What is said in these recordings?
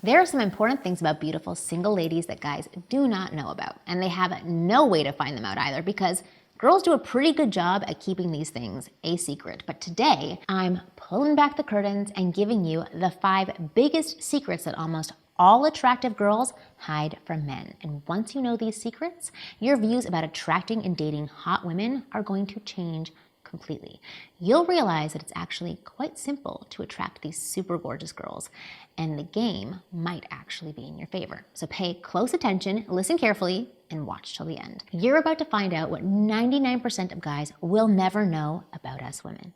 There are some important things about beautiful single ladies that guys do not know about, and they have no way to find them out either because girls do a pretty good job at keeping these things a secret. But today, I'm pulling back the curtains and giving you the 5 biggest secrets that almost all attractive girls hide from men. And once you know these secrets, your views about attracting and dating hot women are going to change completely. You'll realize that it's actually quite simple to attract these super gorgeous girls, and the game might actually be in your favor. So pay close attention, listen carefully, and watch till the end. You're about to find out what 99% of guys will never know about us women.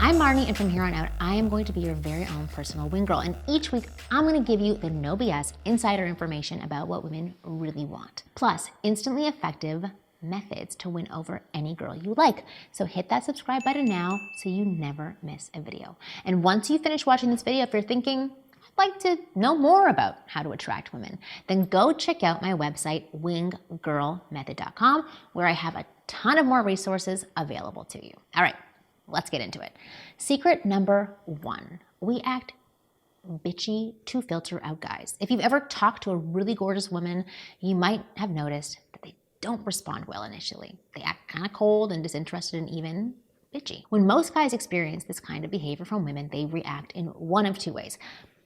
I'm Marni, and from here on out, I am going to be your very own personal wing girl. And each week, I'm going to give you the no BS insider information about what women really want. Plus, instantly effective methods to win over any girl you like. So hit that subscribe button now so you never miss a video. And once you finish watching this video, if you're thinking, I'd like to know more about how to attract women, then go check out my website, winggirlmethod.com, where I have a ton of more resources available to you. All right, let's get into it. Secret number 1, we act bitchy to filter out guys. If you've ever talked to a really gorgeous woman, you might have noticed that they don't respond well initially. They act kind of cold and disinterested and even bitchy. When most guys experience this kind of behavior from women, they react in one of 2 ways.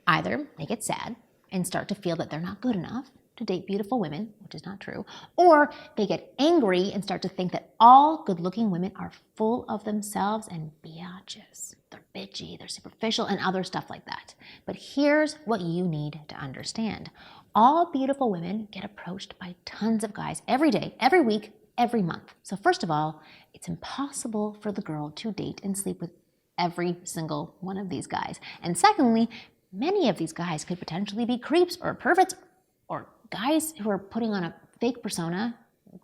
Either they get sad and start to feel that they're not good enough to date beautiful women, which is not true, or they get angry and start to think that all good-looking women are full of themselves and biatches. They're bitchy, they're superficial, and other stuff like that. But here's what you need to understand. All beautiful women get approached by tons of guys every day, every week, every month. So first of all, it's impossible for the girl to date and sleep with every single one of these guys. And secondly, many of these guys could potentially be creeps or perverts or guys who are putting on a fake persona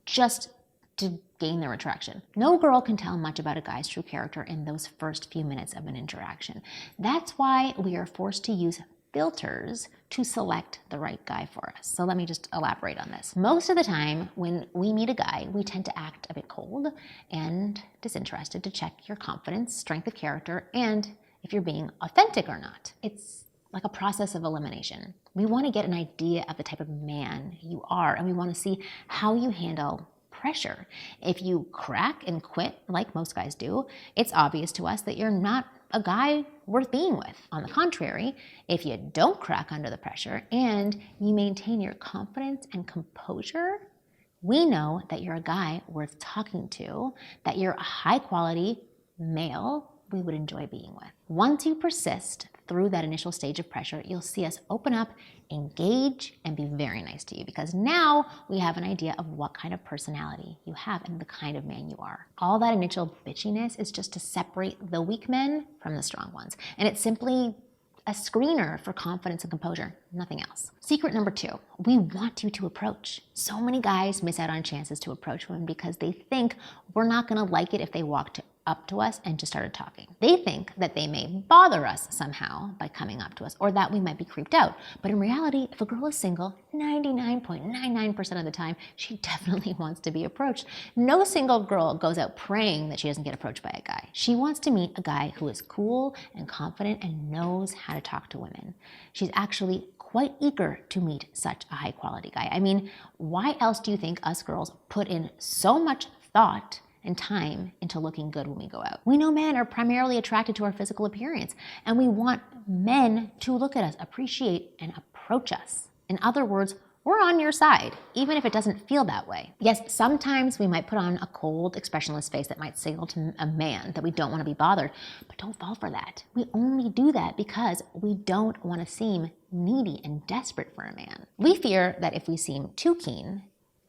just to gain their attraction. No girl can tell much about a guy's true character in those first few minutes of an interaction. That's why we are forced to use filters to select the right guy for us. So let me just elaborate on this. Most of the time when we meet a guy, we tend to act a bit cold and disinterested to check your confidence, strength of character, and if you're being authentic or not. It's like a process of elimination. We want to get an idea of the type of man you are, and we want to see how you handle pressure. If you crack and quit like most guys do, it's obvious to us that you're not a guy worth being with. On the contrary, if you don't crack under the pressure and you maintain your confidence and composure, we know that you're a guy worth talking to, that you're a high quality male we would enjoy being with. Once you persist through that initial stage of pressure, you'll see us open up, engage, and be very nice to you because now we have an idea of what kind of personality you have and the kind of man you are. All that initial bitchiness is just to separate the weak men from the strong ones. And it's simply a screener for confidence and composure, nothing else. Secret number 2, we want you to approach. So many guys miss out on chances to approach women because they think we're not gonna like it if they walked up to us and just started talking. They think that they may bother us somehow by coming up to us or that we might be creeped out. But in reality, if a girl is single, 99.99% of the time, she definitely wants to be approached. No single girl goes out praying that she doesn't get approached by a guy. She wants to meet a guy who is cool and confident and knows how to talk to women. She's actually quite eager to meet such a high quality guy. I mean, why else do you think us girls put in so much thought and time into looking good when we go out? We know men are primarily attracted to our physical appearance, and we want men to look at us, appreciate, and approach us. In other words, we're on your side, even if it doesn't feel that way. Yes, sometimes we might put on a cold, expressionless face that might signal to a man that we don't want to be bothered, but don't fall for that. We only do that because we don't want to seem needy and desperate for a man. We fear that if we seem too keen,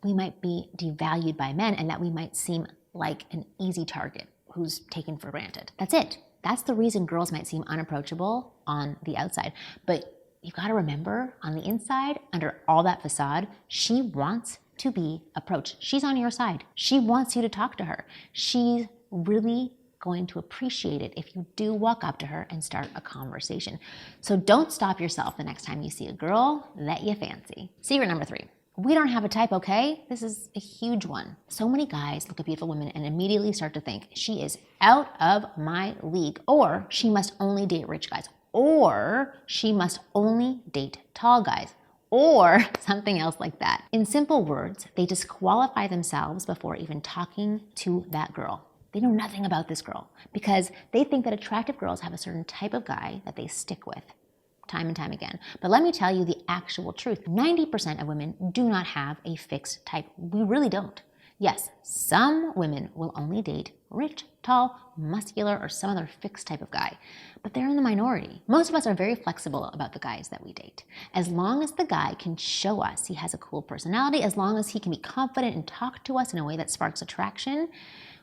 we might be devalued by men and that we might seem like an easy target who's taken for granted. That's it. That's the reason girls might seem unapproachable on the outside. But you gotta remember, on the inside, under all that facade, she wants to be approached. She's on your side. She wants you to talk to her. She's really going to appreciate it if you do walk up to her and start a conversation. So don't stop yourself the next time you see a girl that you fancy. Secret number 3. We don't have a type, okay? This is a huge one. So many guys look at beautiful women and immediately start to think she is out of my league, or she must only date rich guys, or she must only date tall guys, or something else like that. In simple words, they disqualify themselves before even talking to that girl. They know nothing about this girl because they think that attractive girls have a certain type of guy that they stick with time and time again. But let me tell you the actual truth. 90% of women do not have a fixed type. We really don't. Yes, some women will only date rich, tall, muscular, or some other fixed type of guy, but they're in the minority. Most of us are very flexible about the guys that we date. As long as the guy can show us he has a cool personality, as long as he can be confident and talk to us in a way that sparks attraction,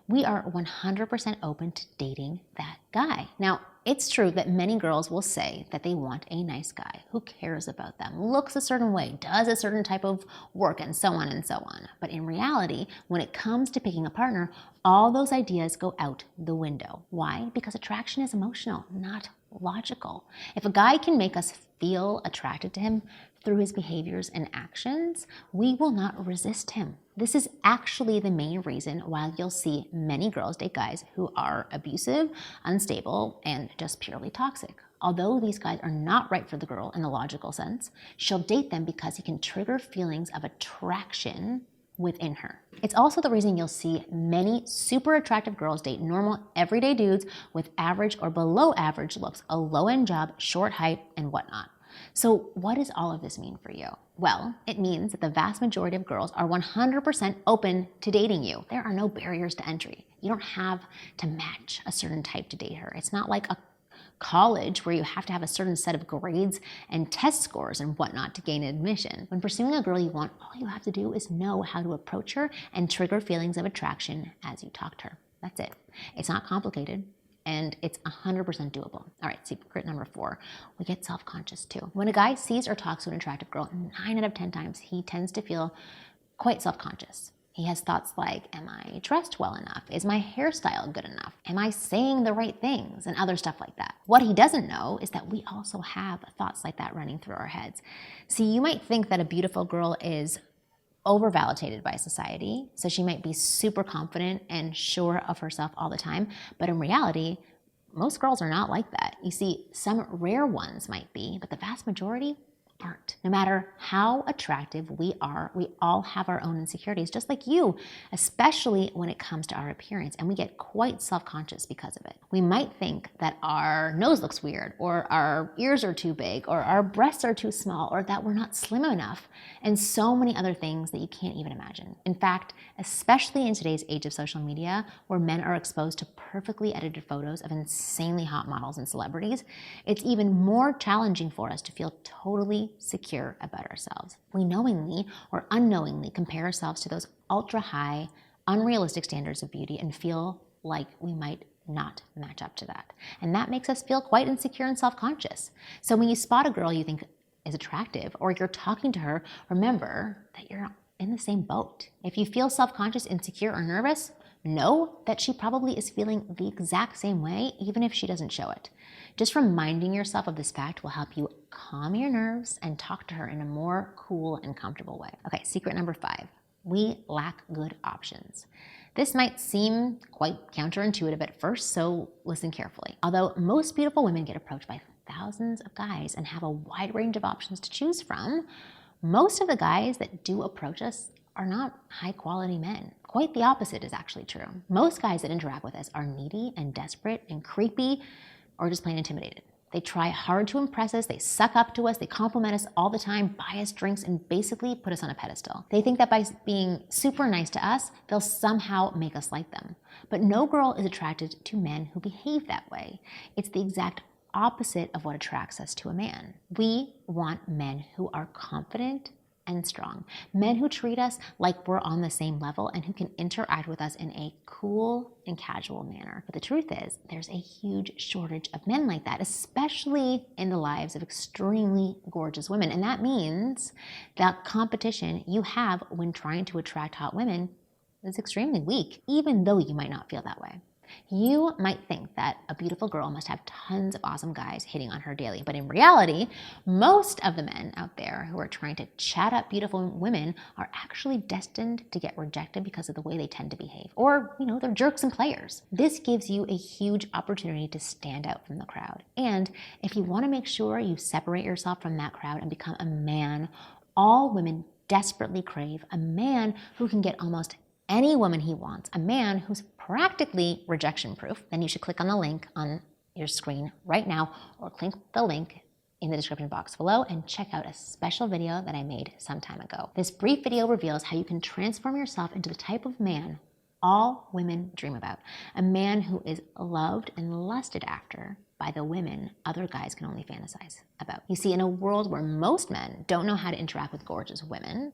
we are 100% open to dating that guy. Now, it's true that many girls will say that they want a nice guy who cares about them, looks a certain way, does a certain type of work, and so on and so on. But in reality, when it comes to picking a partner, all those ideas go out the window. Why? Because attraction is emotional, not logical. If a guy can make us feel attracted to him through his behaviors and actions, we will not resist him. This is actually the main reason why you'll see many girls date guys who are abusive, unstable, and just purely toxic. Although these guys are not right for the girl in the logical sense, she'll date them because he can trigger feelings of attraction within her. It's also the reason you'll see many super attractive girls date normal, everyday dudes with average or below average looks, a low-end job, short height, and whatnot. So what does all of this mean for you? Well, it means that the vast majority of girls are 100% open to dating you. There are no barriers to entry. You don't have to match a certain type to date her. It's not like a college where you have to have a certain set of grades and test scores and whatnot to gain admission. When pursuing a girl you want, all you have to do is know how to approach her and trigger feelings of attraction as you talk to her. That's it. It's not complicated. And it's 100% doable. All right, secret number 4, we get self-conscious too. When a guy sees or talks to an attractive girl, 9 out of 10 times, he tends to feel quite self-conscious. He has thoughts like, am I dressed well enough? Is my hairstyle good enough? Am I saying the right things? And other stuff like that. What he doesn't know is that we also have thoughts like that running through our heads. See, you might think that a beautiful girl is over-validated by society, so she might be super confident and sure of herself all the time, but in reality, most girls are not like that. You see, some rare ones might be, but the vast majority aren't. No matter how attractive we are, we all have our own insecurities, just like you, especially when it comes to our appearance, and we get quite self-conscious because of it. We might think that our nose looks weird, or our ears are too big, or our breasts are too small, or that we're not slim enough, and so many other things that you can't even imagine. In fact, especially in today's age of social media, where men are exposed to perfectly edited photos of insanely hot models and celebrities, it's even more challenging for us to feel totally secure about ourselves. We knowingly or unknowingly compare ourselves to those ultra high, unrealistic standards of beauty and feel like we might not match up to that. And that makes us feel quite insecure and self-conscious. So when you spot a girl you think is attractive or you're talking to her, remember that you're in the same boat. If you feel self-conscious, insecure, or nervous, know that she probably is feeling the exact same way, even if she doesn't show it. Just reminding yourself of this fact will help you calm your nerves and talk to her in a more cool and comfortable way. Okay, secret number 5, we lack good options. This might seem quite counterintuitive at first, so listen carefully. Although most beautiful women get approached by thousands of guys and have a wide range of options to choose from, most of the guys that do approach us are not high quality men. Quite the opposite is actually true. Most guys that interact with us are needy and desperate and creepy or just plain intimidated. They try hard to impress us, they suck up to us, they compliment us all the time, buy us drinks, and basically put us on a pedestal. They think that by being super nice to us, they'll somehow make us like them. But no girl is attracted to men who behave that way. It's the exact opposite of what attracts us to a man. We want men who are confident and strong. Men who treat us like we're on the same level and who can interact with us in a cool and casual manner. But the truth is, there's a huge shortage of men like that, especially in the lives of extremely gorgeous women. And that means that competition you have when trying to attract hot women is extremely weak, even though you might not feel that way. You might think that a beautiful girl must have tons of awesome guys hitting on her daily, but in reality, most of the men out there who are trying to chat up beautiful women are actually destined to get rejected because of the way they tend to behave. Or, they're jerks and players. This gives you a huge opportunity to stand out from the crowd. And if you want to make sure you separate yourself from that crowd and become a man all women desperately crave, a man who can get almost any woman he wants, a man who's practically rejection proof, then you should click on the link on your screen right now, or click the link in the description box below and check out a special video that I made some time ago. This brief video reveals how you can transform yourself into the type of man all women dream about, a man who is loved and lusted after by the women other guys can only fantasize about. You see, in a world where most men don't know how to interact with gorgeous women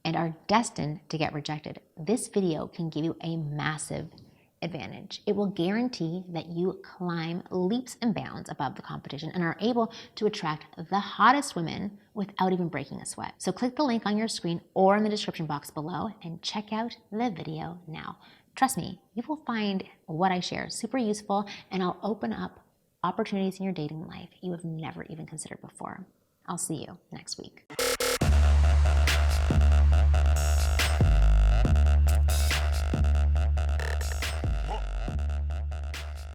and are destined to get rejected, this video can give you a massive advantage. It will guarantee that you climb leaps and bounds above the competition and are able to attract the hottest women without even breaking a sweat. So click the link on your screen or in the description box below and check out the video now. Trust me, you will find what I share super useful, and I'll open up opportunities in your dating life you have never even considered before. I'll see you next week.